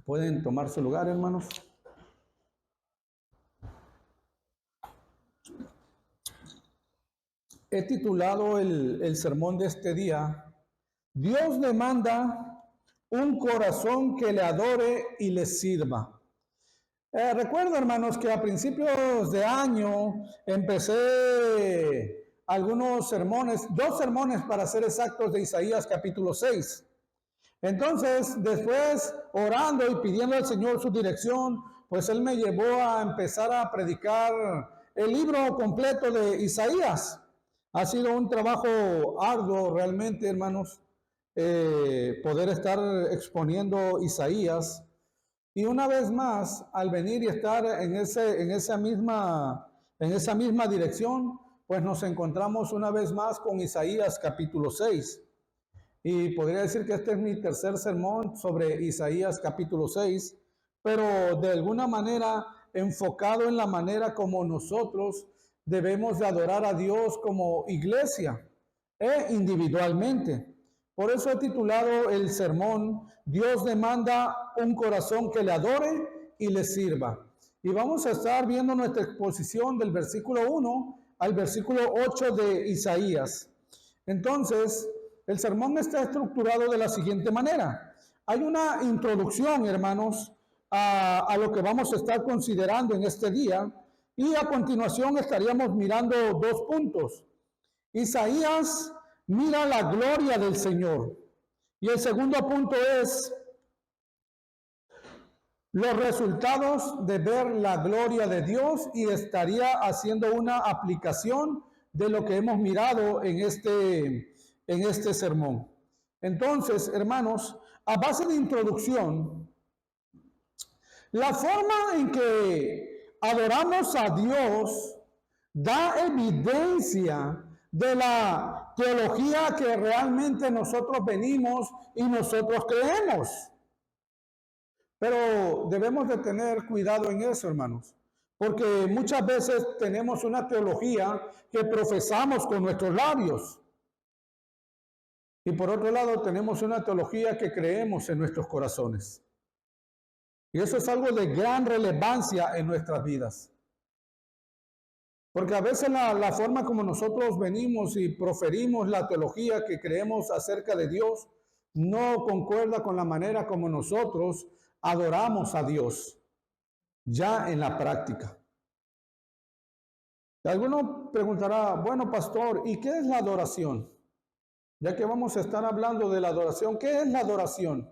Pueden tomar su lugar, hermanos. He titulado el sermón de este día, Dios demanda un corazón que le adore y le sirva. Recuerdo, hermanos, que a principios de año empecé algunos sermones, 2 sermones para ser exactos, de Isaías capítulo 6. Entonces, después, orando y pidiendo al Señor su dirección, pues Él me llevó a empezar a predicar el libro completo de Isaías. Ha sido un trabajo arduo realmente, hermanos, poder estar exponiendo Isaías. Y una vez más, al venir y estar en esa misma dirección, pues nos encontramos una vez más con Isaías capítulo 6. Y podría decir que este es mi tercer sermón sobre Isaías capítulo 6, pero de alguna manera enfocado en la manera como nosotros debemos de adorar a Dios como iglesia e individualmente. Por eso he titulado el sermón, Dios demanda un corazón que le adore y le sirva. Y vamos a estar viendo nuestra exposición del versículo 1 al versículo 8 de Isaías. Entonces, el sermón está estructurado de la siguiente manera. Hay una introducción, hermanos, a lo que vamos a estar considerando en este día, y a continuación estaríamos mirando 2 puntos. Isaías mira la gloria del Señor. Y el segundo punto es los resultados de ver la gloria de Dios, y estaría haciendo una aplicación de lo que hemos mirado en este sermón. Entonces, hermanos, a base de introducción, la forma en que adoramos a Dios da evidencia de la teología que realmente nosotros venimos y nosotros creemos. Pero debemos de tener cuidado en eso, hermanos, porque muchas veces tenemos una teología que profesamos con nuestros labios, y por otro lado tenemos una teología que creemos en nuestros corazones. Y eso es algo de gran relevancia en nuestras vidas. Porque a veces la forma como nosotros venimos y proferimos la teología que creemos acerca de Dios no concuerda con la manera como nosotros adoramos a Dios ya en la práctica. Alguno preguntará, bueno, pastor, ¿y qué es la adoración? Ya que vamos a estar hablando de la adoración, ¿qué es la adoración?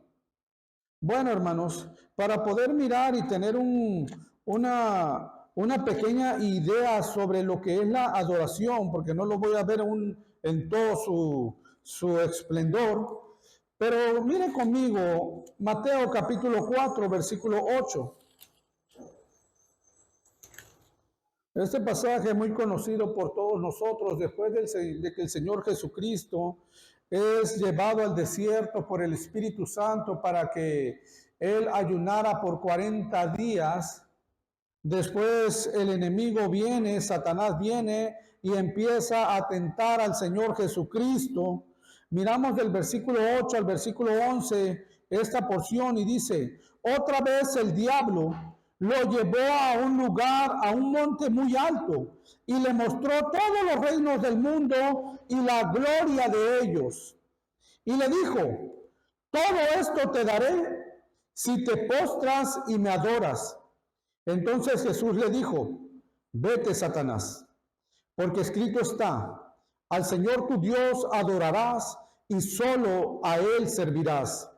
Bueno, hermanos, para poder mirar y tener una pequeña idea sobre lo que es la adoración, porque no lo voy a ver en todo su esplendor, pero mire conmigo Mateo capítulo 4, versículo 8. Este pasaje es muy conocido por todos nosotros después de que el Señor Jesucristo es llevado al desierto por el Espíritu Santo para que Él ayunara por 40 días. Después el enemigo viene, Satanás viene y empieza a tentar al Señor Jesucristo. Miramos del versículo 8 al versículo 11 esta porción y dice, otra vez el diablo lo llevó a un lugar, a un monte muy alto, y le mostró todos los reinos del mundo y la gloria de ellos. Y le dijo, todo esto te daré si te postras y me adoras. Entonces Jesús le dijo, vete, Satanás, porque escrito está, al Señor tu Dios adorarás y solo a Él servirás.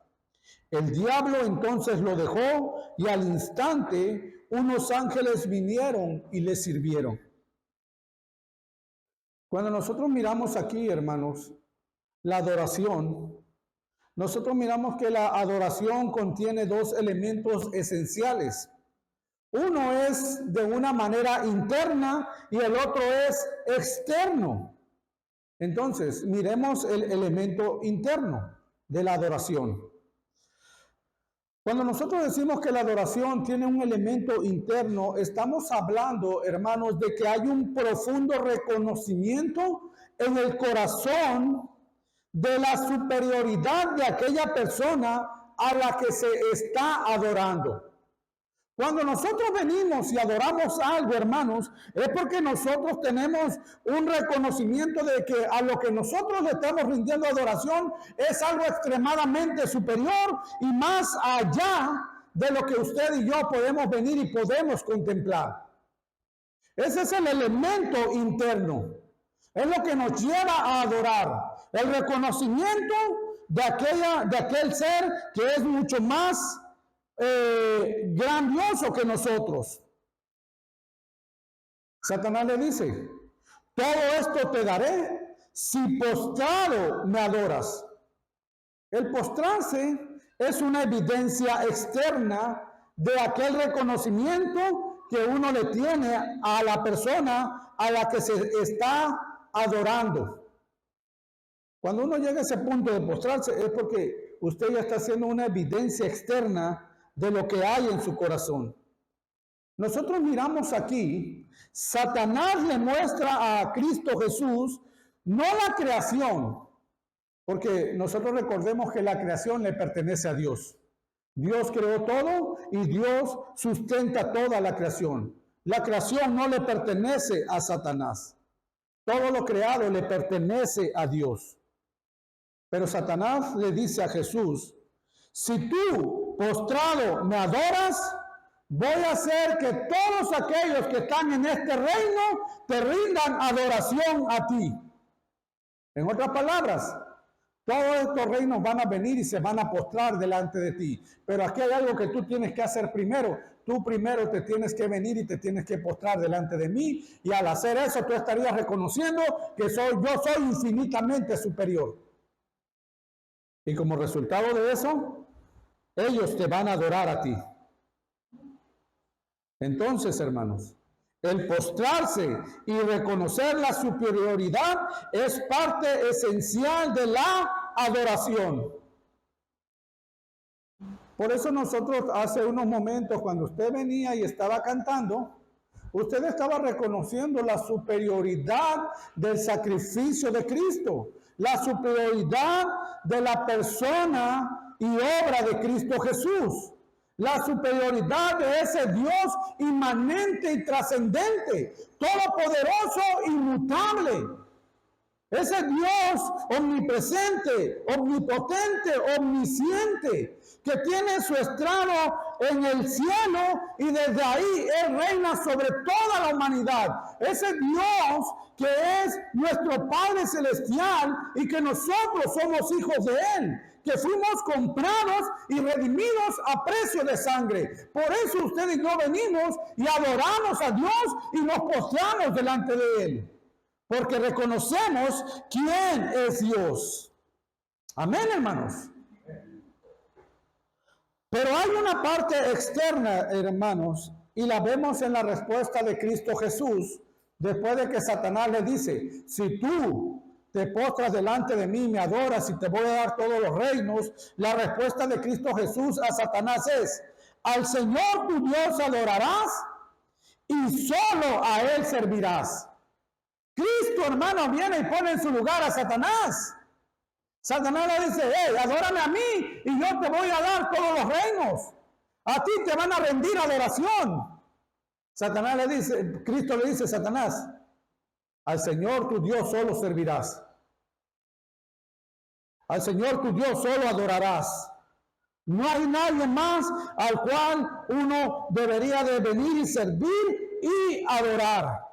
El diablo entonces lo dejó, y al instante unos ángeles vinieron y le sirvieron. Cuando nosotros miramos aquí, hermanos, la adoración, nosotros miramos que la adoración contiene 2 elementos esenciales. Uno es de una manera interna y el otro es externo. Entonces, miremos el elemento interno de la adoración. Cuando nosotros decimos que la adoración tiene un elemento interno, estamos hablando, hermanos, de que hay un profundo reconocimiento en el corazón de la superioridad de aquella persona a la que se está adorando. Cuando nosotros venimos y adoramos algo, hermanos, es porque nosotros tenemos un reconocimiento de que a lo que nosotros le estamos rindiendo adoración es algo extremadamente superior y más allá de lo que usted y yo podemos venir y podemos contemplar. Ese es el elemento interno. Es lo que nos lleva a adorar. El reconocimiento de aquel ser que es mucho más grandioso que nosotros. Satanás le dice: todo esto te daré si postrado me adoras. El postrarse es una evidencia externa de aquel reconocimiento que uno le tiene a la persona a la que se está adorando. Cuando uno llega a ese punto de postrarse es porque usted ya está haciendo una evidencia externa de lo que hay en su corazón. Nosotros miramos aquí, Satanás le muestra a Cristo Jesús no la creación, porque nosotros recordemos que la creación le pertenece a Dios. Dios creó todo y Dios sustenta toda la creación. La creación no le pertenece a Satanás. Todo lo creado le pertenece a Dios. Pero Satanás le dice a Jesús: si tú postrado me adoras, voy a hacer que todos aquellos que están en este reino te rindan adoración a ti. En otras palabras, todos estos reinos van a venir y se van a postrar delante de ti. Pero aquí hay algo que tú tienes que hacer primero. Tú primero te tienes que venir y te tienes que postrar delante de mí. Y al hacer eso, tú estarías reconociendo que yo soy infinitamente superior. Y como resultado de eso, ellos te van a adorar a ti. Entonces, hermanos, el postrarse y reconocer la superioridad es parte esencial de la adoración. Por eso nosotros hace unos momentos, cuando usted venía y estaba cantando, usted estaba reconociendo la superioridad del sacrificio de Cristo, la superioridad de la persona y obra de Cristo Jesús. La superioridad de ese Dios inmanente y trascendente, todopoderoso, inmutable. Ese Dios omnipresente, omnipotente, omnisciente, que tiene su estrado en el cielo y desde ahí Él reina sobre toda la humanidad. Ese Dios que es nuestro Padre Celestial y que nosotros somos hijos de Él, que fuimos comprados y redimidos a precio de sangre. Por eso usted y yo venimos y adoramos a Dios y nos postramos delante de Él. Porque reconocemos quién es Dios. Amén, hermanos. Pero hay una parte externa, hermanos, y la vemos en la respuesta de Cristo Jesús, después de que Satanás le dice: si tú te postras delante de mí, me adoras y te voy a dar todos los reinos. La respuesta de Cristo Jesús a Satanás es: al Señor tu Dios adorarás y solo a Él servirás. Cristo, hermano, viene y pone en su lugar a Satanás. Satanás le dice: hey, adórame a mí y yo te voy a dar todos los reinos. A ti te van a rendir adoración. Satanás le dice, Cristo le dice a Satanás: al Señor tu Dios solo servirás. Al Señor tu Dios solo adorarás. No hay nadie más al cual uno debería de venir y servir y adorar.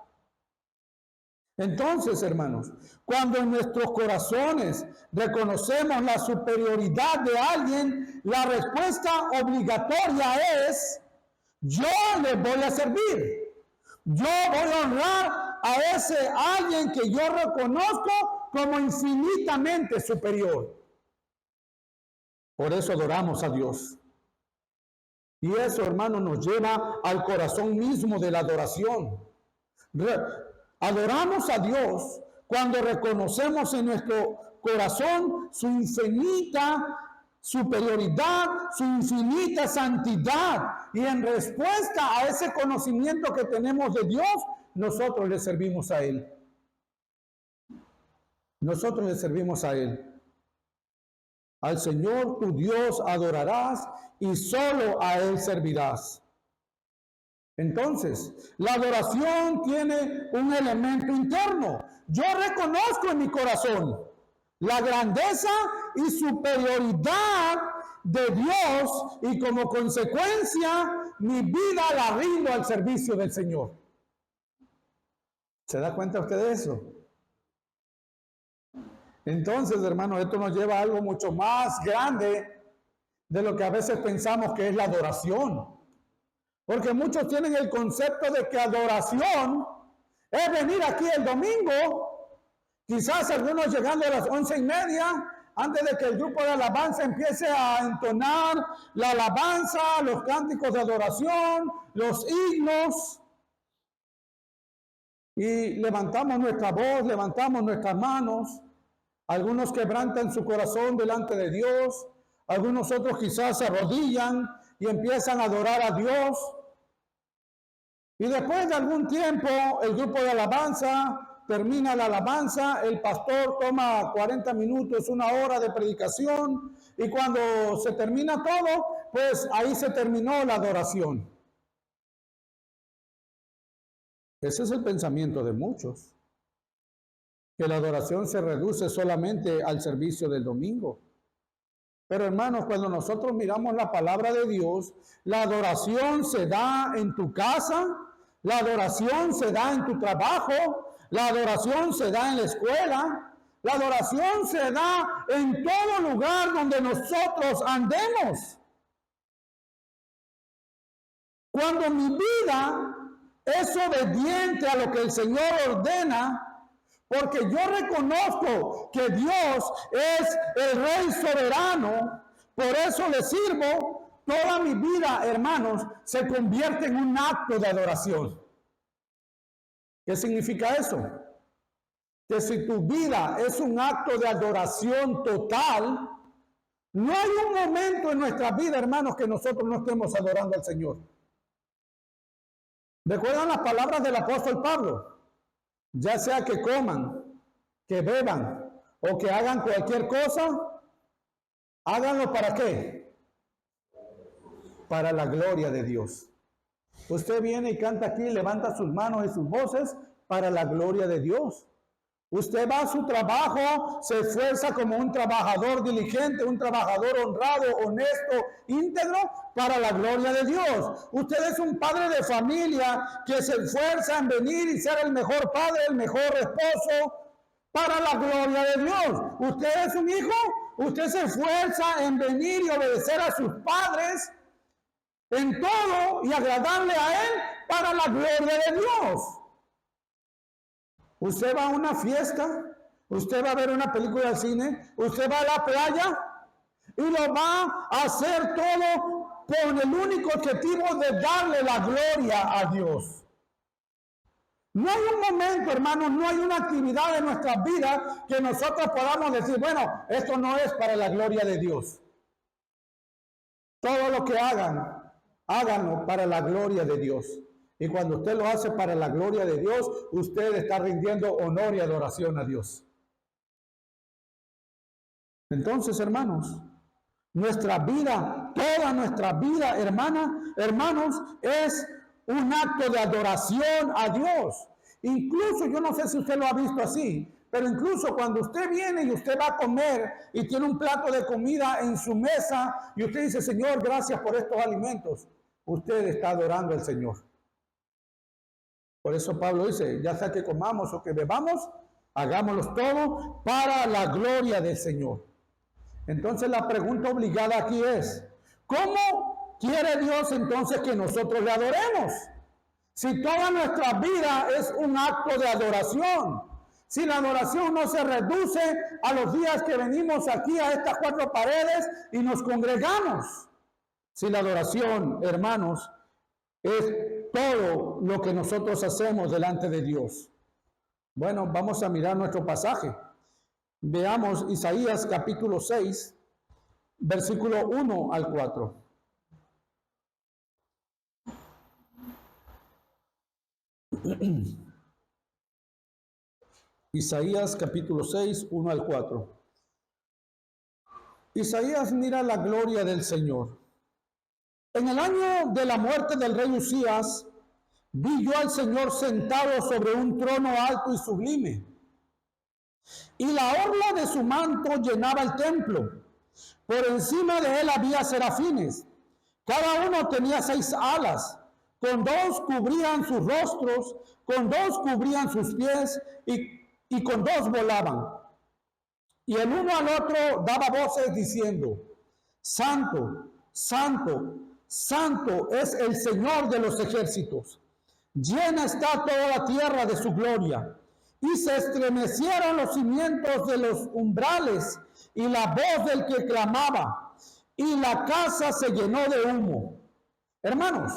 Entonces, hermanos, cuando en nuestros corazones reconocemos la superioridad de alguien, la respuesta obligatoria es: yo les voy a servir. Yo voy a honrar a ese alguien que yo reconozco como infinitamente superior. Por eso adoramos a Dios. Y eso, hermanos, nos lleva al corazón mismo de la adoración. Adoramos a Dios cuando reconocemos en nuestro corazón su infinita superioridad, su infinita santidad. Y en respuesta a ese conocimiento que tenemos de Dios, nosotros le servimos a Él. Nosotros le servimos a Él. Al Señor tu Dios adorarás y solo a Él servirás. Entonces, la adoración tiene un elemento interno. Yo reconozco en mi corazón la grandeza y superioridad de Dios y como consecuencia mi vida la rindo al servicio del Señor. ¿Se da cuenta usted de eso? Entonces, hermano, esto nos lleva a algo mucho más grande de lo que a veces pensamos que es la adoración. Porque muchos tienen el concepto de que adoración es venir aquí el domingo, quizás algunos llegando a las 11:30, antes de que el grupo de alabanza empiece a entonar la alabanza, los cánticos de adoración, los himnos, y levantamos nuestra voz, levantamos nuestras manos. Algunos quebrantan su corazón delante de Dios, algunos otros quizás se arrodillan y empiezan a adorar a Dios. Y después de algún tiempo, el grupo de alabanza termina la alabanza, el pastor toma 40 minutos, una hora de predicación, y cuando se termina todo, pues ahí se terminó la adoración. Ese es el pensamiento de muchos, que la adoración se reduce solamente al servicio del domingo. Pero hermanos, cuando nosotros miramos la palabra de Dios, la adoración se da en tu casa, la adoración se da en tu trabajo, la adoración se da en la escuela, la adoración se da en todo lugar donde nosotros andemos. Cuando mi vida es obediente a lo que el Señor ordena, porque yo reconozco que Dios es el Rey soberano, por eso le sirvo, toda mi vida, hermanos, se convierte en un acto de adoración. ¿Qué significa eso? Que si tu vida es un acto de adoración total, no hay un momento en nuestra vida, hermanos, que nosotros no estemos adorando al Señor. ¿Recuerdan las palabras del apóstol Pablo? Ya sea que coman, que beban o que hagan cualquier cosa, háganlo ¿para qué? Para la gloria de Dios. Usted viene y canta aquí, levanta sus manos y sus voces para la gloria de Dios. Usted va a su trabajo, se esfuerza como un trabajador diligente, un trabajador honrado, honesto, íntegro, para la gloria de Dios. Usted es un padre de familia que se esfuerza en venir y ser el mejor padre, el mejor esposo, para la gloria de Dios. Usted es un hijo, usted se esfuerza en venir y obedecer a sus padres en todo y agradarle a Él para la gloria de Dios. Usted va a una fiesta, usted va a ver una película al cine, usted va a la playa y lo va a hacer todo con el único objetivo de darle la gloria a Dios. No hay un momento, hermanos, no hay una actividad en nuestras vidas que nosotros podamos decir, bueno, esto no es para la gloria de Dios. Todo lo que hagan, háganlo para la gloria de Dios. Y cuando usted lo hace para la gloria de Dios, usted está rindiendo honor y adoración a Dios. Entonces, hermanos, nuestra vida, toda nuestra vida, hermanos, es un acto de adoración a Dios. Incluso, yo no sé si usted lo ha visto así, pero incluso cuando usted viene y usted va a comer y tiene un plato de comida en su mesa y usted dice, Señor, gracias por estos alimentos, usted está adorando al Señor. Por eso Pablo dice, ya sea que comamos o que bebamos, hagámoslo todo para la gloria del Señor. Entonces la pregunta obligada aquí es, ¿cómo quiere Dios entonces que nosotros le adoremos? Si toda nuestra vida es un acto de adoración, si la adoración no se reduce a los días que venimos aquí a estas cuatro paredes y nos congregamos, si la adoración, hermanos, es todo lo que nosotros hacemos delante de Dios. Bueno, vamos a mirar nuestro pasaje. Veamos Isaías capítulo 6, versículo 1 al 4. Isaías capítulo 6, 1 al 4. Isaías mira la gloria del Señor. En el año de la muerte del rey Usías, vi yo al Señor sentado sobre un trono alto y sublime, y la orla de su manto llenaba el templo. Por encima de él había serafines, cada uno tenía 6 alas, con 2 cubrían sus rostros, con 2 cubrían sus pies, y con 2 volaban. Y el uno al otro daba voces diciendo: Santo, Santo, Santo es el Señor de los ejércitos. Llena está toda la tierra de su gloria. Y se estremecieron los cimientos de los umbrales y la voz del que clamaba, y la casa se llenó de humo. Hermanos,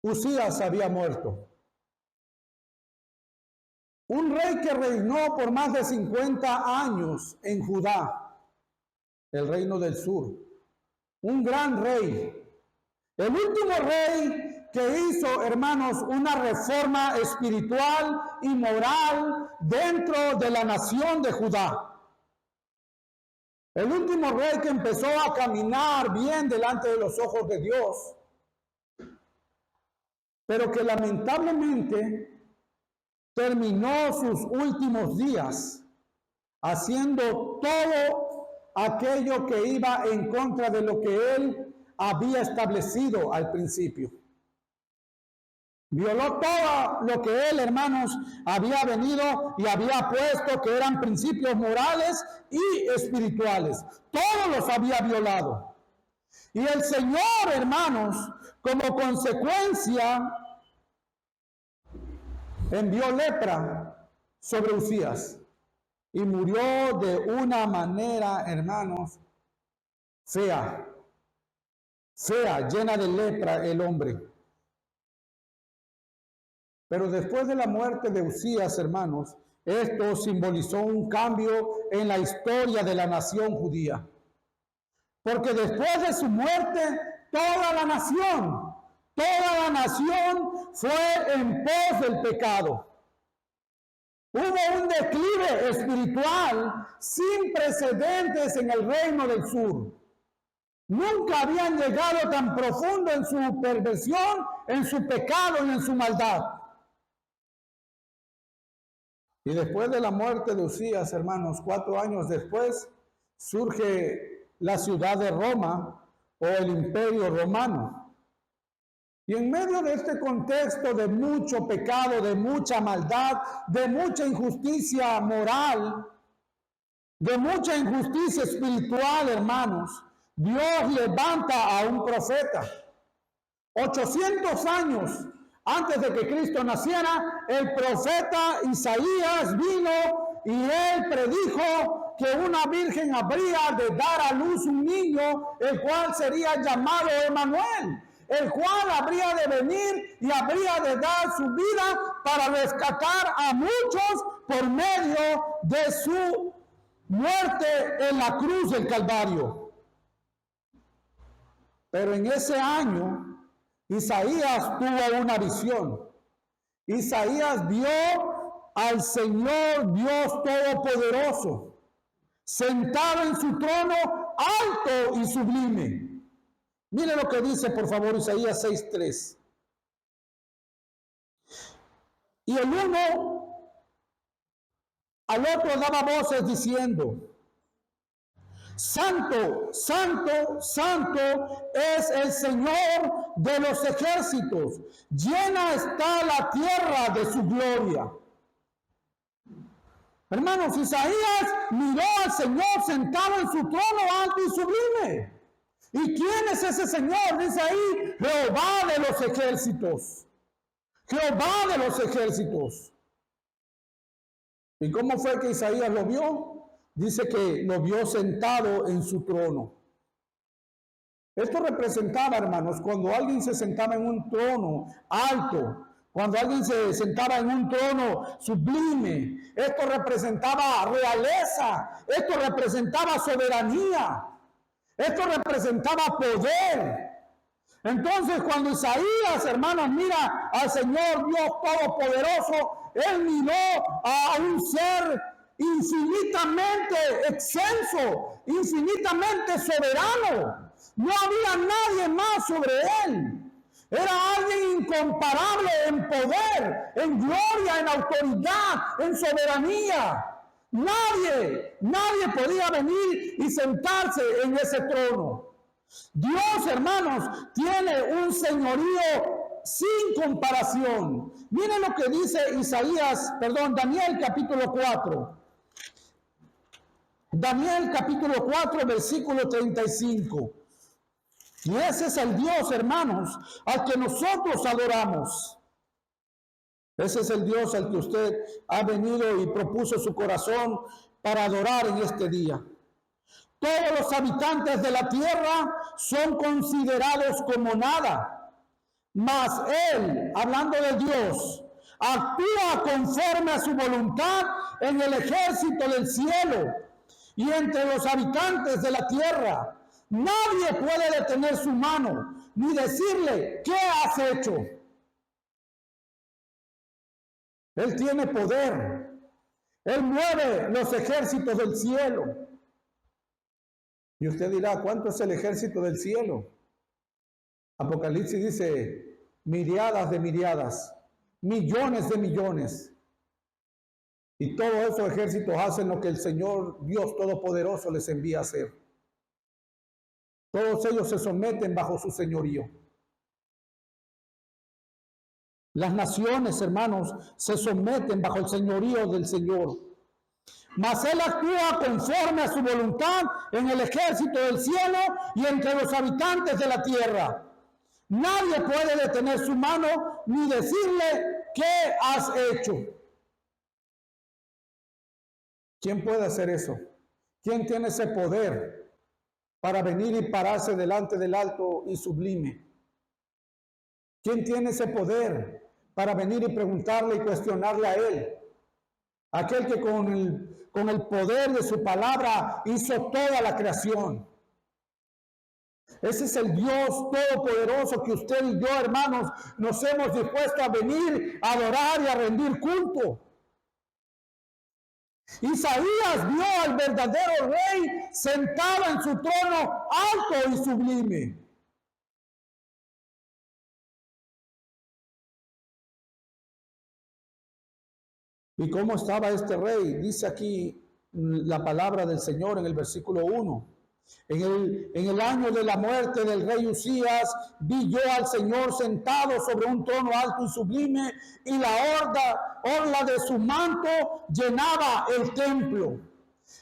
Usías había muerto. Un rey que reinó por más de 50 años en Judá, el reino del sur. Un gran rey. El último rey que hizo, hermanos, una reforma espiritual y moral dentro de la nación de Judá. El último rey que empezó a caminar bien delante de los ojos de Dios, pero que lamentablemente terminó sus últimos días haciendo todo aquello que iba en contra de lo que él había establecido al principio. Violó todo lo que él, hermanos, había venido y había puesto que eran principios morales y espirituales. Todos los había violado. Y el Señor, hermanos, como consecuencia, envió lepra sobre Usías y murió de una manera, hermanos, fea, llena de lepra el hombre. Pero después de la muerte de Usías, hermanos, esto simbolizó un cambio en la historia de la nación judía. Porque después de su muerte, toda la nación fue en pos del pecado. Hubo un declive espiritual sin precedentes en el reino del sur. Nunca habían llegado tan profundo en su perversión, en su pecado y en su maldad. Y después de la muerte de Usías, hermanos, 4 años después, surge la ciudad de Roma o el Imperio Romano. Y en medio de este contexto de mucho pecado, de mucha maldad, de mucha injusticia moral, de mucha injusticia espiritual, hermanos, Dios levanta a un profeta. 800 años antes de que Cristo naciera, el profeta Isaías vino y él predijo que una virgen habría de dar a luz un niño, el cual sería llamado Emmanuel, el cual habría de venir y habría de dar su vida para rescatar a muchos por medio de su muerte en la cruz del Calvario. Pero en ese año, Isaías tuvo una visión. Isaías vio al Señor Dios Todopoderoso, sentado en su trono alto y sublime. Mire lo que dice, por favor, Isaías 6:3. Y el uno al otro daba voces diciendo: Santo, santo, santo es el Señor de los ejércitos. Llena está la tierra de su gloria. Hermanos, Isaías miró al Señor sentado en su trono alto y sublime. ¿Y quién es ese Señor? Dice ahí, Jehová de los ejércitos. Jehová de los ejércitos. ¿Y cómo fue que Isaías lo vio? Dice que lo vio sentado en su trono. Esto representaba, hermanos, cuando alguien se sentaba en un trono alto, cuando alguien se sentaba en un trono sublime, esto representaba realeza, esto representaba soberanía, esto representaba poder. Entonces, cuando Isaías, hermanos, mira al Señor Dios Todopoderoso, él miró a un ser infinitamente excelso, infinitamente soberano. No había nadie más sobre él. Era alguien incomparable en poder, en gloria, en autoridad, en soberanía. Nadie podía venir y sentarse en ese trono. Dios, hermanos, tiene un señorío sin comparación. Miren lo que dice Daniel capítulo 4. Daniel capítulo 4, versículo 35. Y ese es el Dios, hermanos, al que nosotros adoramos. Ese es el Dios al que usted ha venido y propuso su corazón para adorar en este día. Todos los habitantes de la tierra son considerados como nada, mas Él, hablando de Dios, actúa conforme a su voluntad en el ejército del cielo y entre los habitantes de la tierra. Nadie puede detener su mano ni decirle, ¿qué has hecho? Él tiene poder. Él mueve los ejércitos del cielo. Y usted dirá, ¿cuánto es el ejército del cielo? Apocalipsis dice, miriadas de miriadas, millones de millones. Y todos esos ejércitos hacen lo que el Señor Dios Todopoderoso les envía a hacer. Todos ellos se someten bajo su señorío. Las naciones, hermanos, se someten bajo el señorío del Señor. Mas Él actúa conforme a su voluntad en el ejército del cielo y entre los habitantes de la tierra. Nadie puede detener su mano ni decirle, ¿qué has hecho? ¿Quién puede hacer eso? ¿Quién tiene ese poder para venir y pararse delante del alto y sublime? ¿Quién tiene ese poder para venir y preguntarle y cuestionarle a Él? Aquel que con el poder de su palabra hizo toda la creación. Ese es el Dios todopoderoso que usted y yo, hermanos, nos hemos dispuesto a venir a adorar y a rendir culto. Isaías vio al verdadero rey sentado en su trono alto y sublime. ¿Y cómo estaba este rey? Dice aquí la palabra del Señor en el versículo 1. En el año de la muerte del rey Usías, vi yo al Señor sentado sobre un trono alto y sublime, y la orla de su manto llenaba el templo.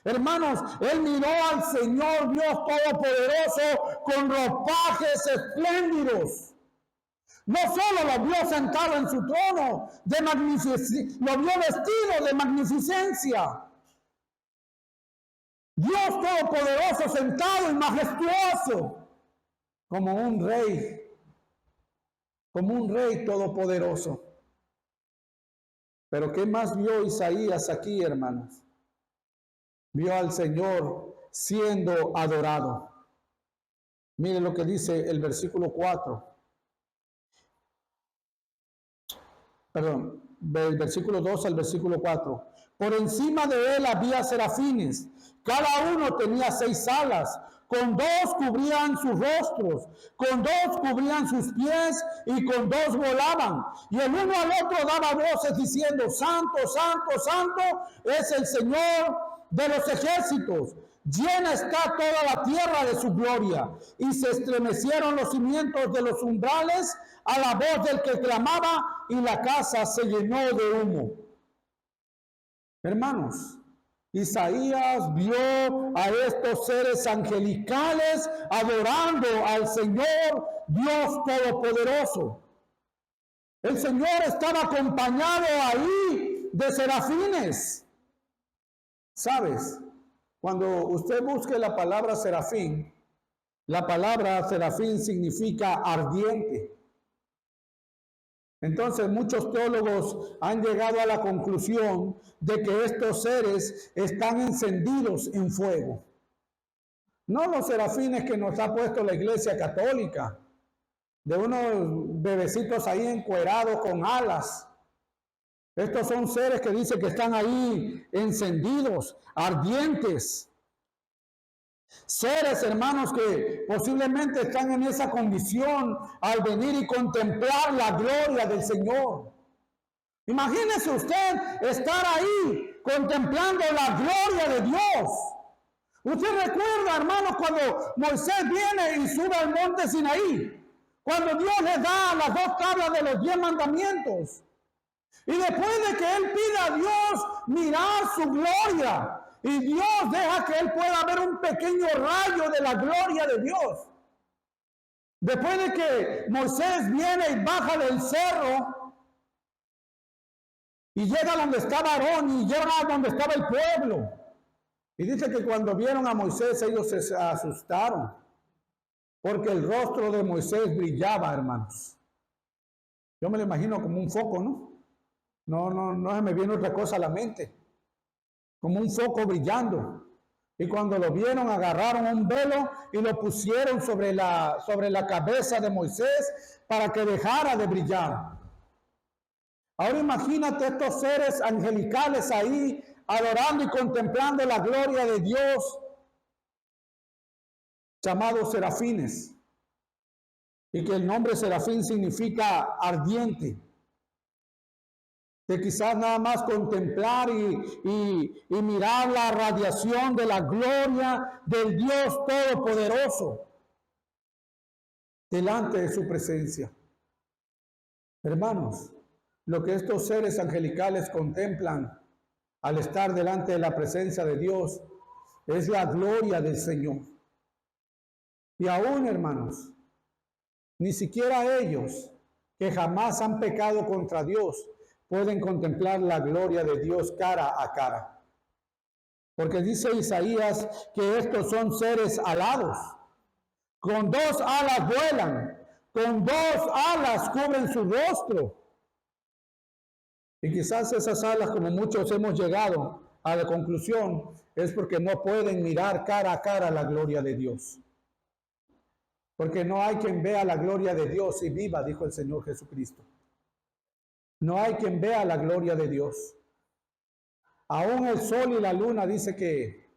Hermanos, él miró al Señor Dios Todopoderoso con ropajes espléndidos. No solo lo vio sentado en su trono, lo vio vestido de magnificencia. Dios Todopoderoso sentado y majestuoso, como un rey todopoderoso. Pero ¿qué más vio Isaías aquí, hermanos? Vio al Señor siendo adorado. Miren lo que dice el versículo 4. Perdón, del versículo 2 al versículo 4. Por encima de él había serafines. Cada uno tenía 6 alas. Con 2 cubrían sus rostros, con 2 cubrían sus pies y con 2 volaban. Y el uno al otro daba voces diciendo, Santo, Santo, Santo es el Señor de los ejércitos. Llena está toda la tierra de su gloria. Y se estremecieron los cimientos de los umbrales a la voz del que clamaba, y la casa se llenó de humo. Hermanos, Isaías vio a estos seres angelicales adorando al Señor Dios Todopoderoso. El Señor estaba acompañado ahí de serafines. ¿Sabes? Cuando usted busque la palabra serafín significa ardiente. Entonces muchos teólogos han llegado a la conclusión de que estos seres están encendidos en fuego. No los serafines que nos ha puesto la Iglesia Católica, de unos bebecitos ahí encuerados con alas. Estos son seres que dice que están ahí encendidos, ardientes. Seres, hermanos, que posiblemente están en esa condición al venir y contemplar la gloria del Señor. Imagínese usted estar ahí contemplando la gloria de Dios. Usted recuerda, hermanos, cuando Moisés viene y sube al monte Sinaí, cuando Dios le da las 2 tablas de los 10 mandamientos. Y después de que él pida a Dios mirar su gloria, y Dios deja que él pueda ver un pequeño rayo de la gloria de Dios. Después de que Moisés viene y baja del cerro, y llega donde estaba Aarón, y llega donde estaba el pueblo. Y dice que cuando vieron a Moisés, ellos se asustaron, porque el rostro de Moisés brillaba, hermanos. Yo me lo imagino como un foco, ¿no? No se me viene otra cosa a la mente. Como un foco brillando. Y cuando lo vieron, agarraron un velo y lo pusieron sobre la cabeza de Moisés para que dejara de brillar. Ahora imagínate estos seres angelicales ahí, adorando y contemplando la gloria de Dios, llamados serafines. Y que el nombre serafín significa ardiente. De quizás nada más contemplar y mirar la radiación de la gloria del Dios Todopoderoso delante de su presencia. Hermanos, lo que estos seres angelicales contemplan al estar delante de la presencia de Dios es la gloria del Señor. Y aún, hermanos, ni siquiera ellos, que jamás han pecado contra Dios, pueden contemplar la gloria de Dios cara a cara. Porque dice Isaías que estos son seres alados. Con 2 alas vuelan, con 2 alas cubren su rostro. Y quizás esas alas, como muchos hemos llegado a la conclusión, es porque no pueden mirar cara a cara la gloria de Dios. Porque no hay quien vea la gloria de Dios y viva, dijo el Señor Jesucristo. No hay quien vea la gloria de Dios. Aún el sol y la luna dice que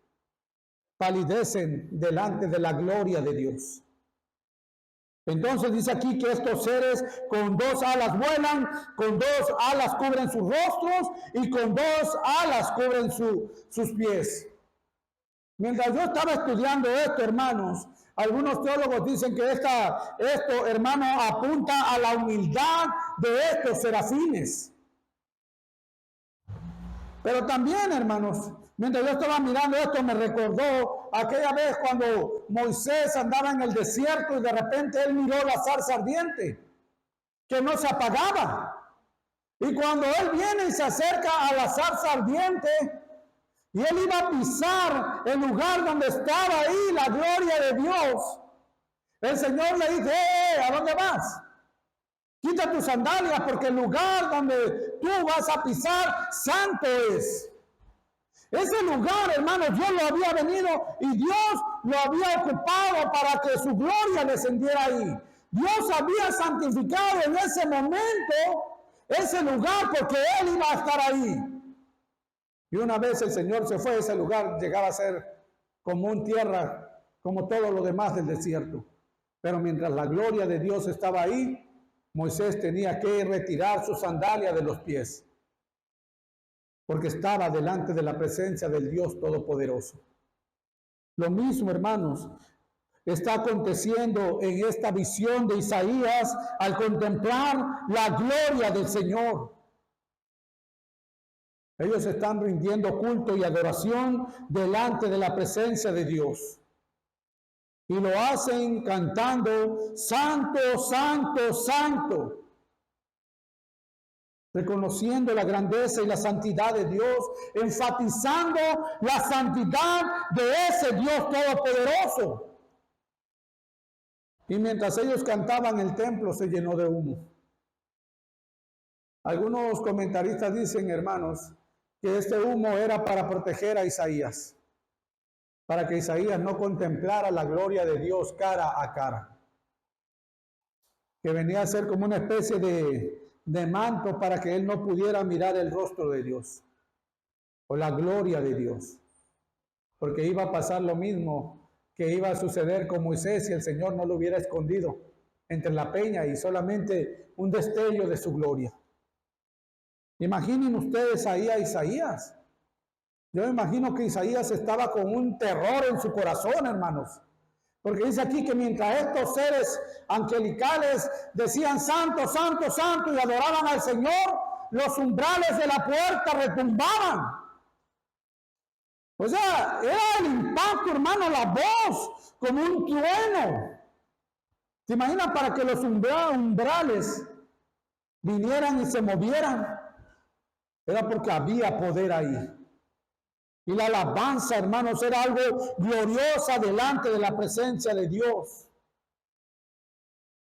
palidecen delante de la gloria de Dios. Entonces dice aquí que estos seres con 2 alas vuelan, con 2 alas cubren sus rostros y con 2 alas cubren sus pies. Mientras yo estaba estudiando esto, hermanos, algunos teólogos dicen que esto, hermano, apunta a la humildad de estos serafines. Pero también, hermanos, mientras yo estaba mirando esto, me recordó aquella vez cuando Moisés andaba en el desierto y de repente él miró la zarza ardiente, que no se apagaba. Y cuando él viene y se acerca a la zarza ardiente, y él iba a pisar el lugar donde estaba ahí la gloria de Dios, el Señor le dice: ¿a dónde vas? Quita tus sandalias, porque el lugar donde tú vas a pisar santo es. Ese lugar, hermanos, Dios lo había venido y Dios lo había ocupado para que su gloria descendiera ahí. Dios había santificado en ese momento ese lugar porque Él iba a estar ahí. Y una vez el Señor se fue, ese lugar llegaba a ser como un tierra, como todo lo demás del desierto. Pero mientras la gloria de Dios estaba ahí, Moisés tenía que retirar sus sandalias de los pies, porque estaba delante de la presencia del Dios Todopoderoso. Lo mismo, hermanos, está aconteciendo en esta visión de Isaías al contemplar la gloria del Señor. Ellos están rindiendo culto y adoración delante de la presencia de Dios. Y lo hacen cantando: Santo, Santo, Santo. Reconociendo la grandeza y la santidad de Dios, enfatizando la santidad de ese Dios todopoderoso. Y mientras ellos cantaban, el templo se llenó de humo. Algunos comentaristas dicen, hermanos, que este humo era para proteger a Isaías, para que Isaías no contemplara la gloria de Dios cara a cara, que venía a ser como una especie de manto para que él no pudiera mirar el rostro de Dios o la gloria de Dios. Porque iba a pasar lo mismo que iba a suceder con Moisés si el Señor no lo hubiera escondido entre la peña y solamente un destello de su gloria. Imaginen ustedes ahí a Isaías. Yo me imagino que Isaías estaba con un terror en su corazón, hermanos. Porque dice aquí que mientras estos seres angelicales decían santo, santo, santo y adoraban al Señor, los umbrales de la puerta retumbaban. O sea, era el impacto, hermano, la voz, como un trueno. ¿Se imaginan para que los umbrales vinieran y se movieran? Era porque había poder ahí. Y la alabanza, hermanos, era algo gloriosa delante de la presencia de Dios.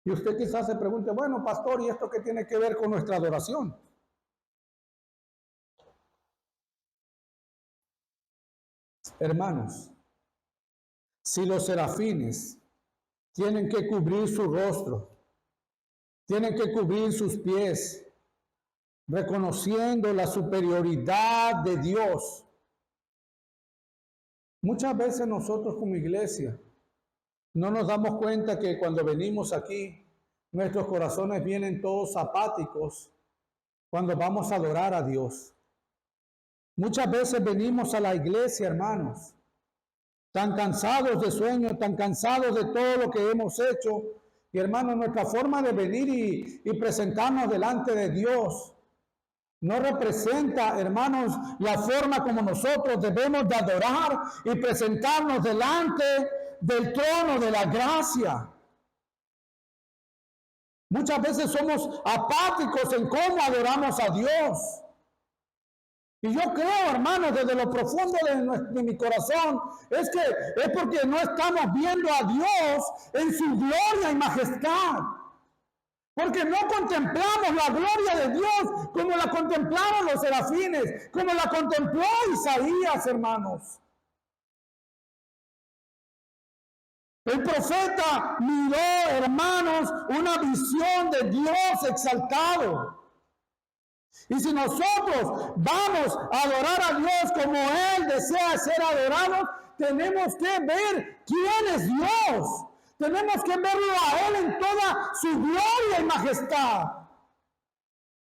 Y usted quizás se pregunte, bueno, pastor, ¿y esto qué tiene que ver con nuestra adoración? Hermanos, si los serafines tienen que cubrir su rostro, tienen que cubrir sus pies, reconociendo la superioridad de Dios, muchas veces nosotros como iglesia no nos damos cuenta que cuando venimos aquí, nuestros corazones vienen todos apáticos cuando vamos a adorar a Dios. Muchas veces venimos a la iglesia, hermanos, tan cansados de sueño, tan cansados de todo lo que hemos hecho. Y hermanos, nuestra forma de venir y presentarnos delante de Dios no representa, hermanos, la forma como nosotros debemos de adorar y presentarnos delante del trono de la gracia. Muchas veces somos apáticos en cómo adoramos a Dios. Y yo creo, hermanos, desde lo profundo de mi corazón, es porque no estamos viendo a Dios en su gloria y majestad. Porque no contemplamos la gloria de Dios como la contemplaron los serafines, como la contempló Isaías, hermanos. El profeta miró, hermanos, una visión de Dios exaltado. Y si nosotros vamos a adorar a Dios como Él desea ser adorado, tenemos que ver quién es Dios. Tenemos que verlo a Él en toda su gloria y majestad.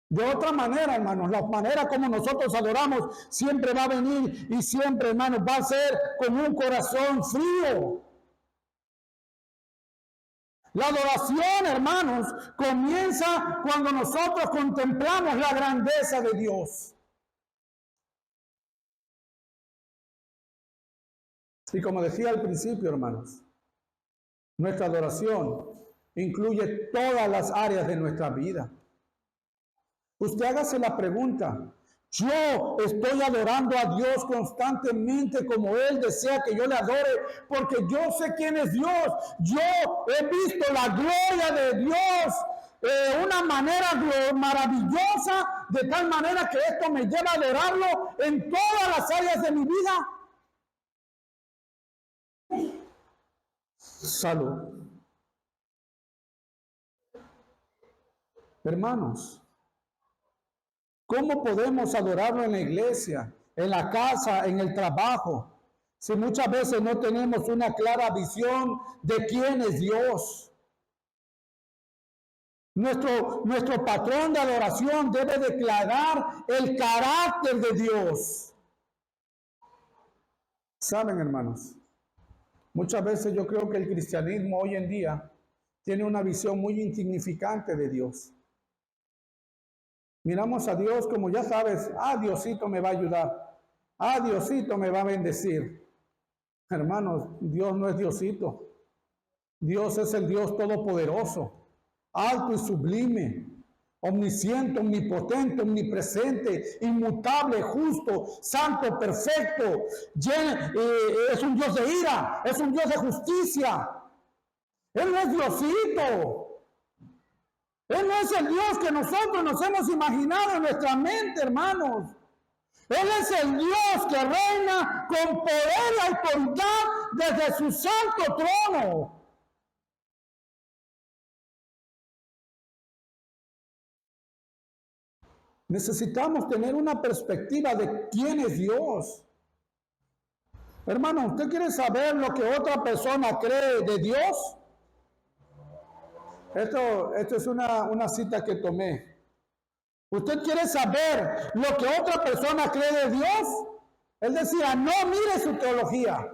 De otra manera, hermanos, la manera como nosotros adoramos siempre va a venir y siempre, hermanos, va a ser con un corazón frío. La adoración, hermanos, comienza cuando nosotros contemplamos la grandeza de Dios. Y como decía al principio, hermanos, nuestra adoración incluye todas las áreas de nuestra vida. Usted hágase la pregunta, yo estoy adorando a Dios constantemente como Él desea que yo le adore, porque yo sé quién es Dios. Yo he visto la gloria de Dios de una manera maravillosa, de tal manera que esto me lleva a adorarlo en todas las áreas de mi vida. Salud. Hermanos, ¿cómo podemos adorarlo en la iglesia, en la casa, en el trabajo, si muchas veces no tenemos una clara visión de quién es Dios? Nuestro patrón de adoración debe declarar el carácter de Dios. Saben, hermanos, muchas veces yo creo que el cristianismo hoy en día tiene una visión muy insignificante de Dios. Miramos a Dios como, ya sabes, Diosito me va a ayudar, Diosito me va a bendecir. Hermanos, Dios no es Diosito. Dios es el Dios todopoderoso, alto y sublime, omnisciente, omnipotente, omnipresente, inmutable, justo, santo, perfecto. Es un Dios de ira, es un Dios de justicia. Él no es Diosito. Él no es el Dios que nosotros nos hemos imaginado en nuestra mente, hermanos. Él es el Dios que reina con poder y autoridad desde su santo trono. Necesitamos tener una perspectiva de quién es Dios. Hermano, ¿usted quiere saber lo que otra persona cree de Dios? Esto es una cita que tomé. ¿Usted quiere saber lo que otra persona cree de Dios? Él decía, no mire su teología,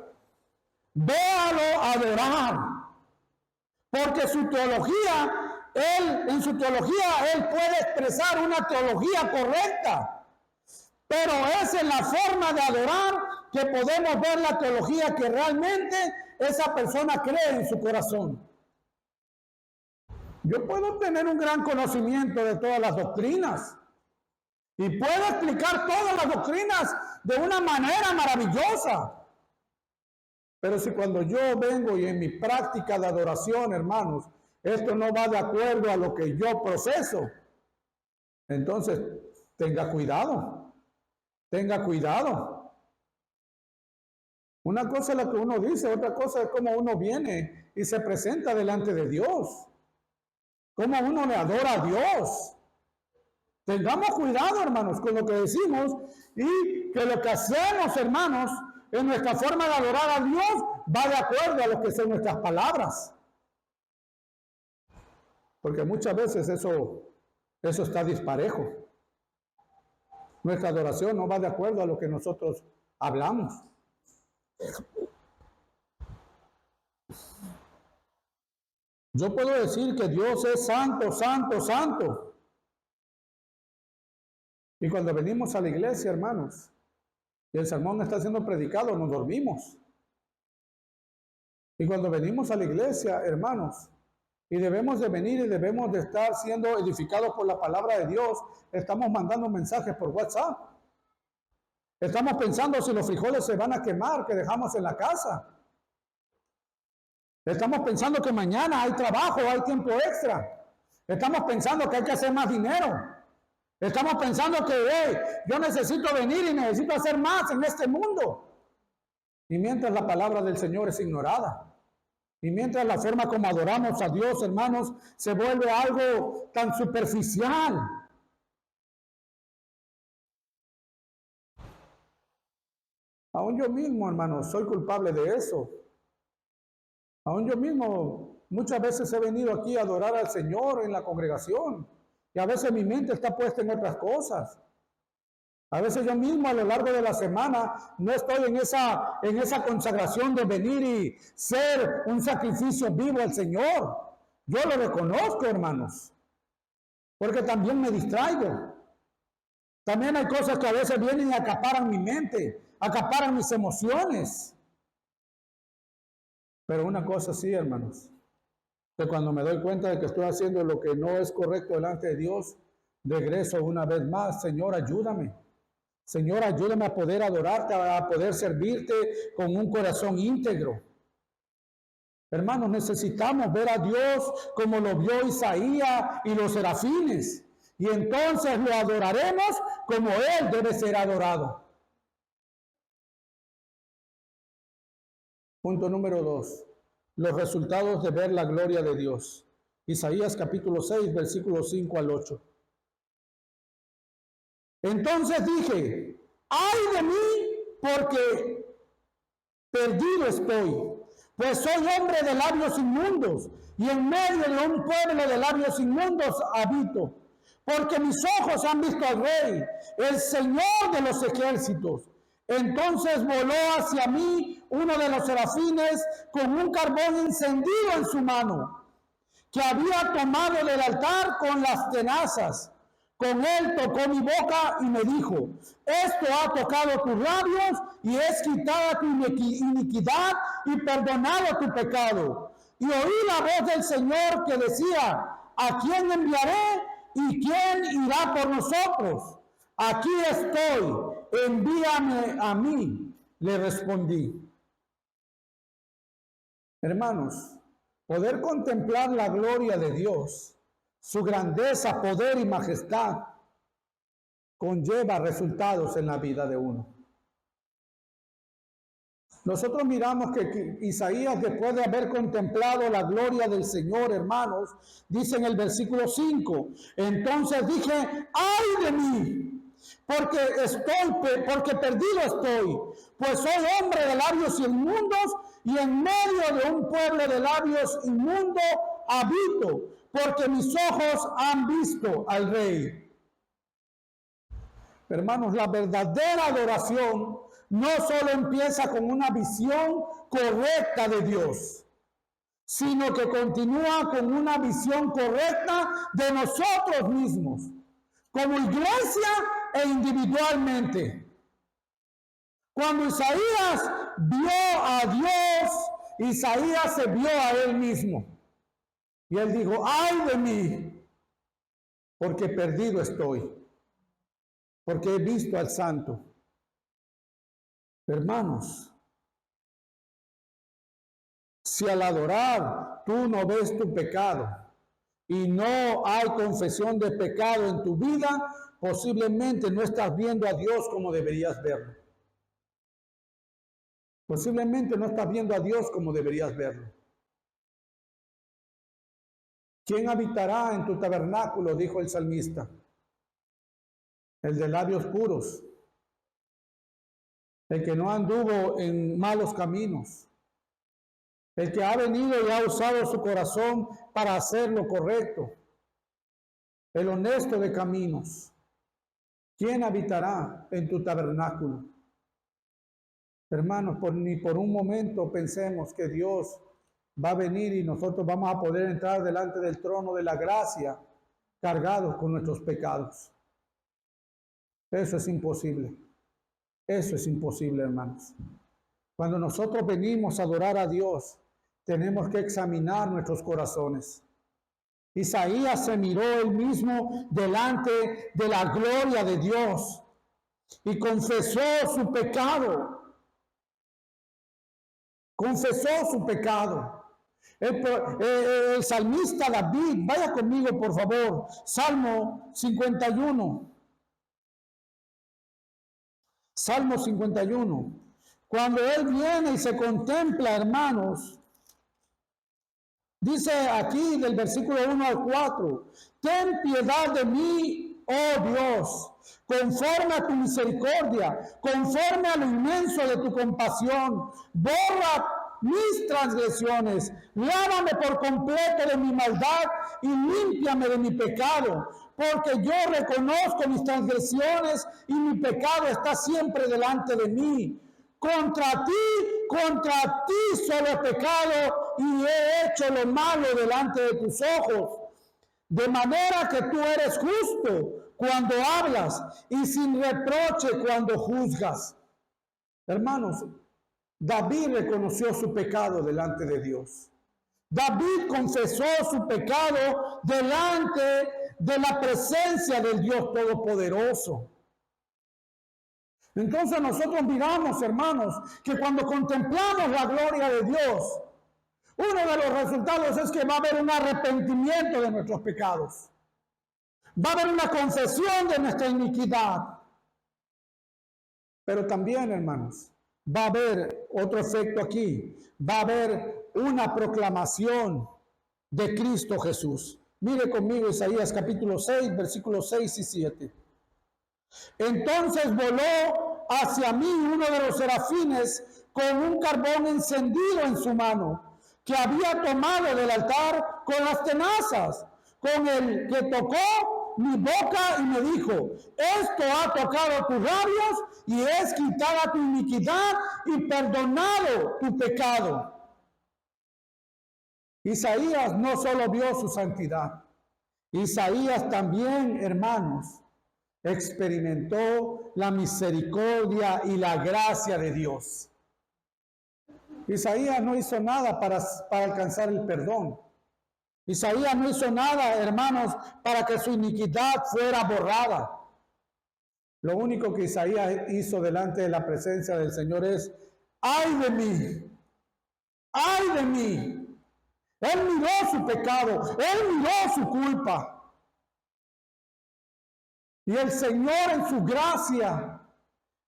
véalo adorar. Porque su teología, en su teología, él puede expresar una teología correcta. Pero es en la forma de adorar que podemos ver la teología que realmente esa persona cree en su corazón. Yo puedo tener un gran conocimiento de todas las doctrinas y puedo explicar todas las doctrinas de una manera maravillosa. Pero si cuando yo vengo y en mi práctica de adoración, hermanos, esto no va de acuerdo a lo que yo proceso, entonces tenga cuidado, tenga cuidado. Una cosa es lo que uno dice, otra cosa es cómo uno viene y se presenta delante de Dios, cómo uno le adora a Dios. Tengamos cuidado, hermanos, con lo que decimos y que lo que hacemos, hermanos, en nuestra forma de adorar a Dios va de acuerdo a lo que son nuestras palabras. Porque muchas veces eso está disparejo. Nuestra adoración no va de acuerdo a lo que nosotros hablamos. Yo puedo decir que Dios es santo, santo, santo. Y cuando venimos a la iglesia, hermanos, y el sermón está siendo predicado, nos dormimos. Y cuando venimos a la iglesia, hermanos, y debemos de venir y debemos de estar siendo edificados por la palabra de Dios, estamos mandando mensajes por WhatsApp. Estamos pensando si los frijoles se van a quemar que dejamos en la casa. Estamos pensando que mañana hay trabajo, hay tiempo extra. Estamos pensando que hay que hacer más dinero. Estamos pensando que yo necesito venir y necesito hacer más en este mundo. Y mientras la palabra del Señor es ignorada, y mientras la forma como adoramos a Dios, hermanos, se vuelve algo tan superficial. Aún yo mismo, hermanos, soy culpable de eso. Aún yo mismo muchas veces he venido aquí a adorar al Señor en la congregación. Y a veces mi mente está puesta en otras cosas. A veces yo mismo a lo largo de la semana no estoy en esa consagración de venir y ser un sacrificio vivo al Señor. Yo lo reconozco, hermanos, porque también me distraigo. También hay cosas que a veces vienen y acaparan mi mente, acaparan mis emociones. Pero una cosa sí, hermanos, que cuando me doy cuenta de que estoy haciendo lo que no es correcto delante de Dios, regreso una vez más, Señor, ayúdame. Señor, ayúdame a poder adorarte, a poder servirte con un corazón íntegro. Hermanos, necesitamos ver a Dios como lo vio Isaías y los serafines. Y entonces lo adoraremos como Él debe ser adorado. Punto número 2. Los resultados de ver la gloria de Dios. Isaías capítulo 6, versículos 5 al 8. Entonces dije, ay de mí, porque perdido estoy, pues soy hombre de labios inmundos, y en medio de un pueblo de labios inmundos habito, porque mis ojos han visto al Rey, el Señor de los ejércitos. Entonces voló hacia mí uno de los serafines con un carbón encendido en su mano, que había tomado del altar con las tenazas. Con él tocó mi boca y me dijo, esto ha tocado tus labios y es quitada tu iniquidad y perdonado tu pecado. Y oí la voz del Señor que decía, ¿a quién enviaré y quién irá por nosotros? Aquí estoy, envíame a mí, le respondí. Hermanos, poder contemplar la gloria de Dios, su grandeza, poder y majestad, conlleva resultados en la vida de uno. Nosotros miramos que Isaías, después de haber contemplado la gloria del Señor, hermanos, dice en el versículo 5, entonces dije, ay de mí, porque perdido estoy, pues soy hombre de labios inmundos y en medio de un pueblo de labios inmundos habito, porque mis ojos han visto al Rey. Hermanos, la verdadera adoración no solo empieza con una visión correcta de Dios, sino que continúa con una visión correcta de nosotros mismos, como iglesia e individualmente. Cuando Isaías vio a Dios, Isaías se vio a él mismo. Y él dijo, ay de mí, porque perdido estoy, porque he visto al Santo. Hermanos, si al adorar tú no ves tu pecado y no hay confesión de pecado en tu vida, posiblemente no estás viendo a Dios como deberías verlo. Posiblemente no estás viendo a Dios como deberías verlo. ¿Quién habitará en tu tabernáculo?, dijo el salmista. El de labios puros, el que no anduvo en malos caminos, el que ha venido y ha usado su corazón para hacer lo correcto, el honesto de caminos. ¿Quién habitará en tu tabernáculo? Hermanos, ni por un momento pensemos que Dios va a venir y nosotros vamos a poder entrar delante del trono de la gracia cargados con nuestros pecados. Eso es imposible. Eso es imposible, hermanos. Cuando nosotros venimos a adorar a Dios, tenemos que examinar nuestros corazones. Isaías se miró él mismo delante de la gloria de Dios y confesó su pecado. Confesó su pecado. El salmista David, vaya conmigo por favor, Salmo 51. Salmo 51. Cuando él viene y se contempla, hermanos, dice aquí del versículo 1 al 4, ten piedad de mí, oh Dios, conforme a tu misericordia, conforme a lo inmenso de tu compasión, borra mis transgresiones, lávame por completo de mi maldad y límpiame de mi pecado, porque yo reconozco mis transgresiones y mi pecado está siempre delante de mí. Contra ti solo he pecado y he hecho lo malo delante de tus ojos, de manera que tú eres justo cuando hablas y sin reproche cuando juzgas. Hermanos, David reconoció su pecado delante de Dios. David confesó su pecado delante de la presencia del Dios Todopoderoso. Entonces nosotros miramos, hermanos, que cuando contemplamos la gloria de Dios, uno de los resultados es que va a haber un arrepentimiento de nuestros pecados. Va a haber una confesión de nuestra iniquidad. Pero también, hermanos, va a haber otro efecto aquí. Va a haber una proclamación de Cristo Jesús. Mire conmigo Isaías capítulo 6, versículos 6 y 7. Entonces voló hacia mí uno de los serafines con un carbón encendido en su mano, que había tomado del altar con las tenazas, con el que tocó mi boca y me dijo, esto ha tocado tus labios y es quitada tu iniquidad y perdonado tu pecado. Isaías no solo vio su santidad, Isaías también, hermanos, experimentó la misericordia y la gracia de Dios. Isaías no hizo nada para alcanzar el perdón. Isaías no hizo nada, hermanos, para que su iniquidad fuera borrada. Lo único que Isaías hizo delante de la presencia del Señor es, ¡ay de mí! ¡Ay de mí! Él miró su pecado, él miró su culpa. Y el Señor en su gracia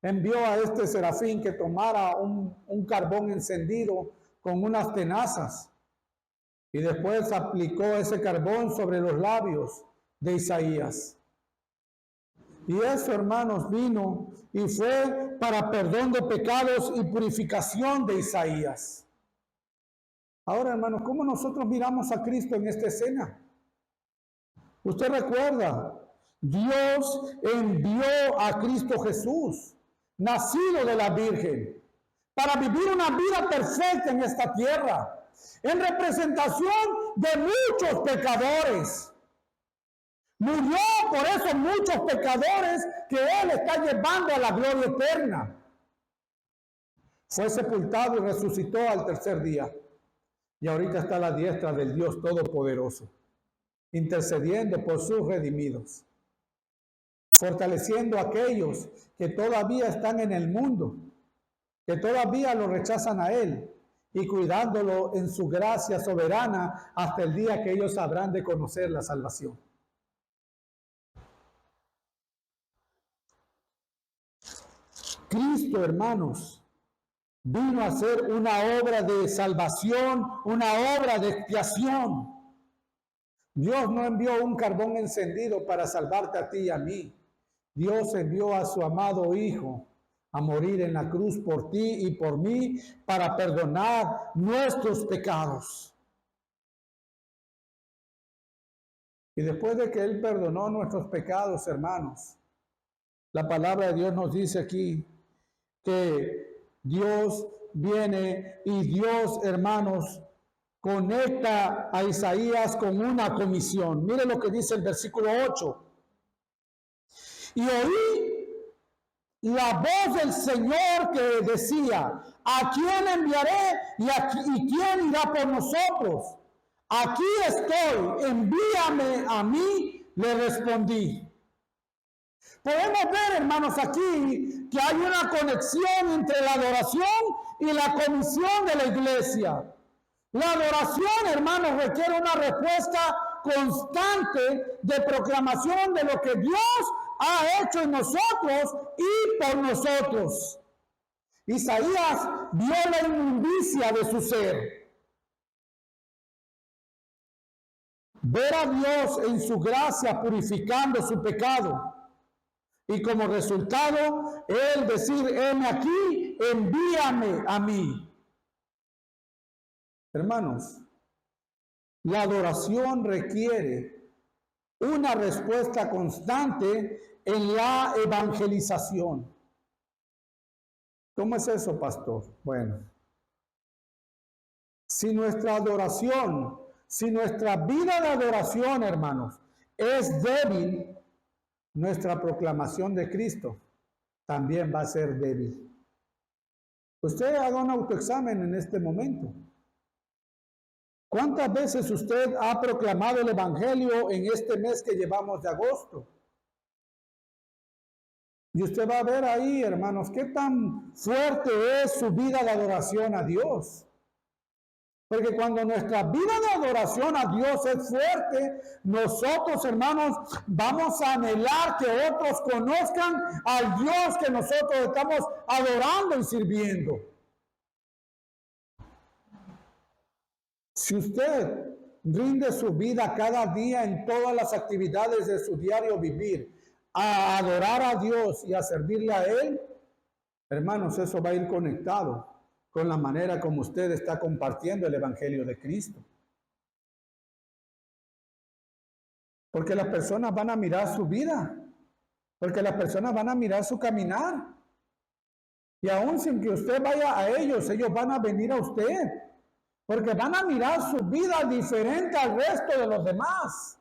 envió a este serafín que tomara un carbón encendido con unas tenazas y después aplicó ese carbón sobre los labios de Isaías. Y eso, hermanos, vino y fue para perdón de pecados y purificación de Isaías. Ahora, hermanos, ¿cómo nosotros miramos a Cristo en esta escena? Usted recuerda, Dios envió a Cristo Jesús, nacido de la Virgen, para vivir una vida perfecta en esta tierra, en representación de muchos pecadores. Murió por esos muchos pecadores que Él está llevando a la gloria eterna. Fue sepultado y resucitó al tercer día. Y ahorita está a la diestra del Dios Todopoderoso, intercediendo por sus redimidos, fortaleciendo a aquellos que todavía están en el mundo, que todavía lo rechazan a Él, y cuidándolo en su gracia soberana hasta el día que ellos habrán de conocer la salvación. Cristo, hermanos, vino a hacer una obra de salvación, una obra de expiación. Dios no envió un carbón encendido para salvarte a ti y a mí. Dios envió a su amado Hijo a morir en la cruz por ti y por mí para perdonar nuestros pecados. Y después de que Él perdonó nuestros pecados, hermanos, la palabra de Dios nos dice aquí que Dios viene y Dios, hermanos, conecta a Isaías con una comisión. Mire lo que dice el versículo 8. Y oí la voz del Señor que decía: ¿a quién enviaré y quién irá por nosotros? Aquí estoy, envíame a mí, le respondí. Podemos ver, hermanos, aquí que hay una conexión entre la adoración y la comisión de la iglesia. La adoración, hermanos, requiere una respuesta constante de proclamación de lo que Dios ha hecho en nosotros y por nosotros. Isaías vio la inmundicia de su ser. Ver a Dios en su gracia purificando su pecado. Y como resultado, Él decir: heme aquí, envíame a mí. Hermanos, la adoración requiere una respuesta constante en la evangelización. ¿Cómo es eso, pastor? Bueno, si nuestra adoración, si nuestra vida de adoración, hermanos, es débil, nuestra proclamación de Cristo también va a ser débil. Usted haga un autoexamen en este momento. ¿Cuántas veces usted ha proclamado el Evangelio en este mes que llevamos de agosto? Y usted va a ver ahí, hermanos, qué tan fuerte es su vida de adoración a Dios. Porque cuando nuestra vida de adoración a Dios es fuerte, nosotros, hermanos, vamos a anhelar que otros conozcan al Dios que nosotros estamos adorando y sirviendo. Si usted rinde su vida cada día en todas las actividades de su diario vivir a adorar a Dios y a servirle a Él, hermanos, eso va a ir conectado con la manera como usted está compartiendo el Evangelio de Cristo. Porque las personas van a mirar su vida, porque las personas van a mirar su caminar. Y aún sin que usted vaya a ellos, ellos van a venir a usted, porque van a mirar su vida diferente al resto de los demás.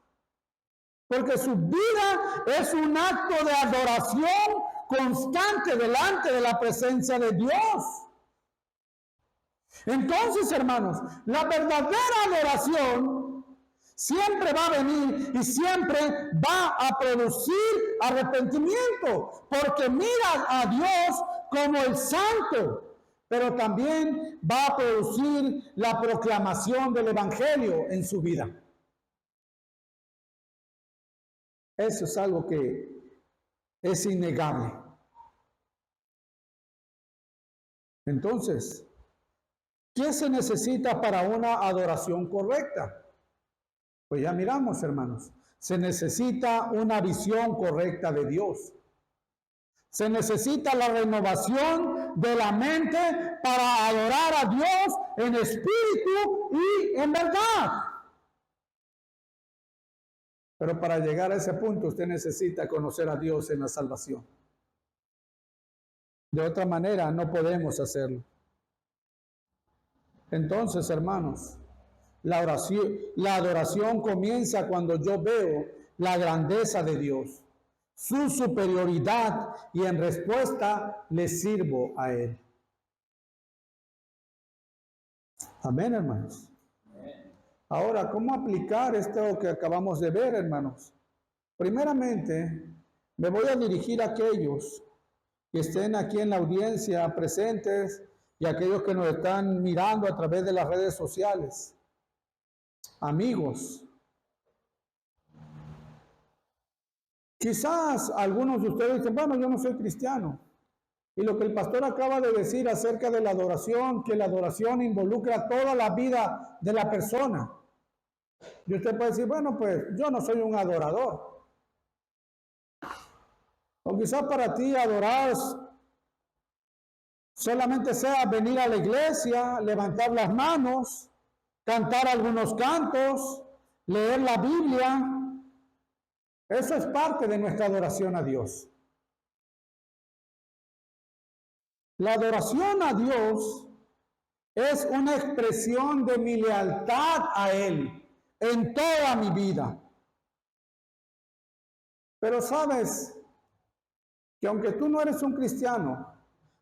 Porque su vida es un acto de adoración constante delante de la presencia de Dios. Entonces, hermanos, la verdadera adoración siempre va a venir y siempre va a producir arrepentimiento, porque mira a Dios como el santo, pero también va a producir la proclamación del Evangelio en su vida. Eso es algo que es innegable. Entonces, ¿qué se necesita para una adoración correcta? Pues ya miramos, hermanos. Se necesita una visión correcta de Dios. Se necesita la renovación de la mente para adorar a Dios en espíritu y en verdad. Pero para llegar a ese punto usted necesita conocer a Dios en la salvación. De otra manera no podemos hacerlo. Entonces, hermanos, la adoración comienza cuando yo veo la grandeza de Dios, su superioridad, y en respuesta le sirvo a Él. Amén, hermanos. Ahora, ¿cómo aplicar esto que acabamos de ver, hermanos? Primeramente, me voy a dirigir a aquellos que estén aquí en la audiencia presentes y a aquellos que nos están mirando a través de las redes sociales. Amigos, quizás algunos de ustedes dicen, bueno, yo no soy cristiano. Y lo que el pastor acaba de decir acerca de la adoración, que la adoración involucra toda la vida de la persona. Y usted puede decir, bueno, pues yo no soy un adorador. O quizás para ti adorar solamente sea venir a la iglesia, levantar las manos, cantar algunos cantos, leer la Biblia. Eso es parte de nuestra adoración a Dios. La adoración a Dios es una expresión de mi lealtad a Él en toda mi vida. Pero sabes que aunque tú no eres un cristiano,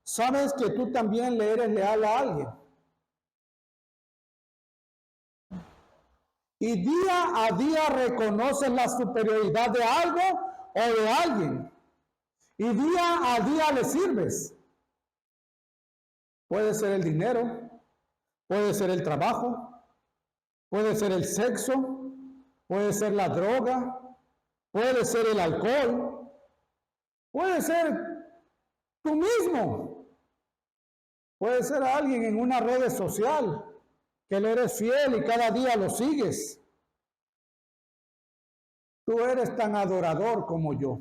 sabes que tú también le eres leal a alguien. Y día a día reconoces la superioridad de algo o de alguien. Y día a día le sirves. Puede ser el dinero, puede ser el trabajo, puede ser el sexo, puede ser la droga, puede ser el alcohol, puede ser tú mismo, puede ser alguien en una red social que le eres fiel y cada día lo sigues. Tú eres tan adorador como yo.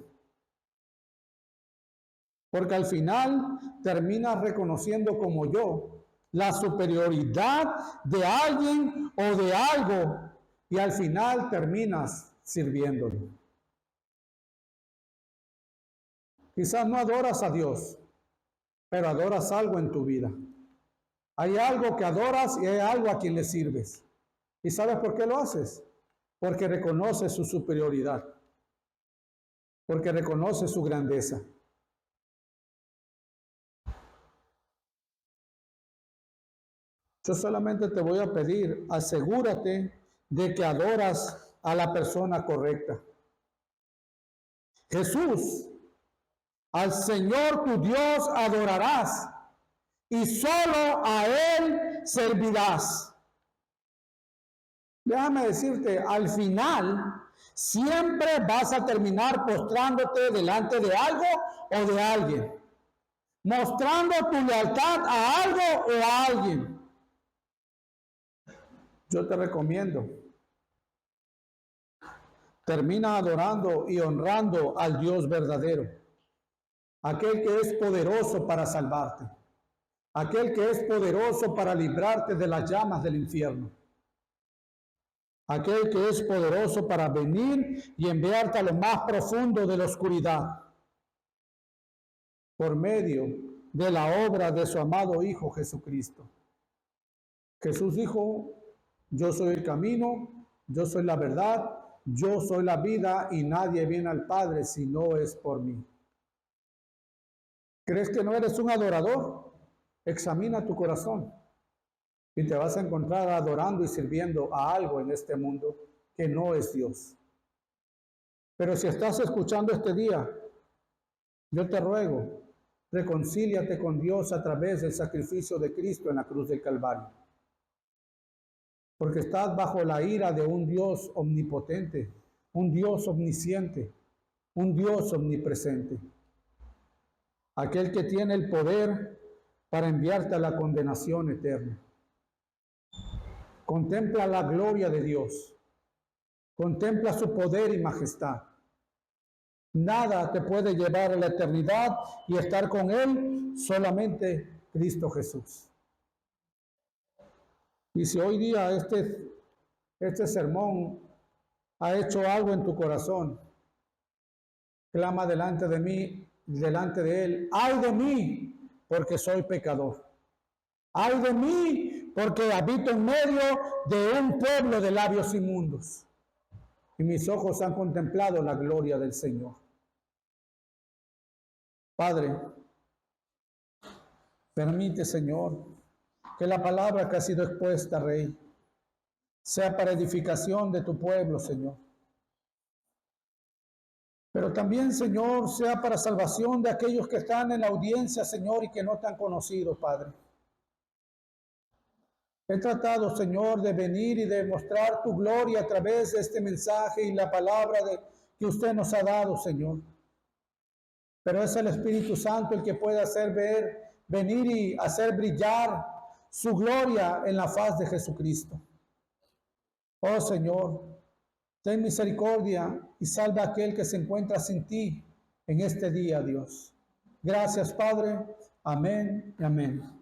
Porque al final terminas reconociendo como yo la superioridad de alguien o de algo y al final terminas sirviéndolo. Quizás no adoras a Dios, pero adoras algo en tu vida. Hay algo que adoras y hay algo a quien le sirves. ¿Y sabes por qué lo haces? Porque reconoces su superioridad, porque reconoces su grandeza. Yo solamente te voy a pedir, asegúrate de que adoras a la persona correcta. Jesús, al Señor tu Dios adorarás y solo a Él servirás. Déjame decirte, al final siempre vas a terminar postrándote delante de algo o de alguien, mostrando tu lealtad a algo o a alguien. Yo te recomiendo, termina adorando y honrando al Dios verdadero, aquel que es poderoso para salvarte, aquel que es poderoso para librarte de las llamas del infierno, aquel que es poderoso para venir y enviarte a lo más profundo de la oscuridad, por medio de la obra de su amado Hijo Jesucristo. Jesús dijo, yo soy el camino, yo soy la verdad, yo soy la vida y nadie viene al Padre si no es por mí. ¿Crees que no eres un adorador? Examina tu corazón y te vas a encontrar adorando y sirviendo a algo en este mundo que no es Dios. Pero si estás escuchando este día, yo te ruego, reconcíliate con Dios a través del sacrificio de Cristo en la cruz del Calvario. Porque estás bajo la ira de un Dios omnipotente, un Dios omnisciente, un Dios omnipresente. Aquel que tiene el poder para enviarte a la condenación eterna. Contempla la gloria de Dios. Contempla su poder y majestad. Nada te puede llevar a la eternidad y estar con Él, solamente Cristo Jesús. Y si hoy día este sermón ha hecho algo en tu corazón, clama delante de mí, delante de Él: ¡ay de mí, porque soy pecador! ¡Ay de mí, porque habito en medio de un pueblo de labios inmundos! Y mis ojos han contemplado la gloria del Señor. Padre, permite, Señor, que la palabra que ha sido expuesta, Rey, sea para edificación de tu pueblo, Señor. Pero también, Señor, sea para salvación de aquellos que están en la audiencia, Señor, y que no te han conocido, Padre. He tratado, Señor, de venir y de mostrar tu gloria a través de este mensaje y la palabra que usted nos ha dado, Señor. Pero es el Espíritu Santo el que puede hacer venir y hacer brillar su gloria en la faz de Jesucristo. Oh Señor, ten misericordia y salva a aquel que se encuentra sin ti en este día, Dios. Gracias, Padre. Amén y amén.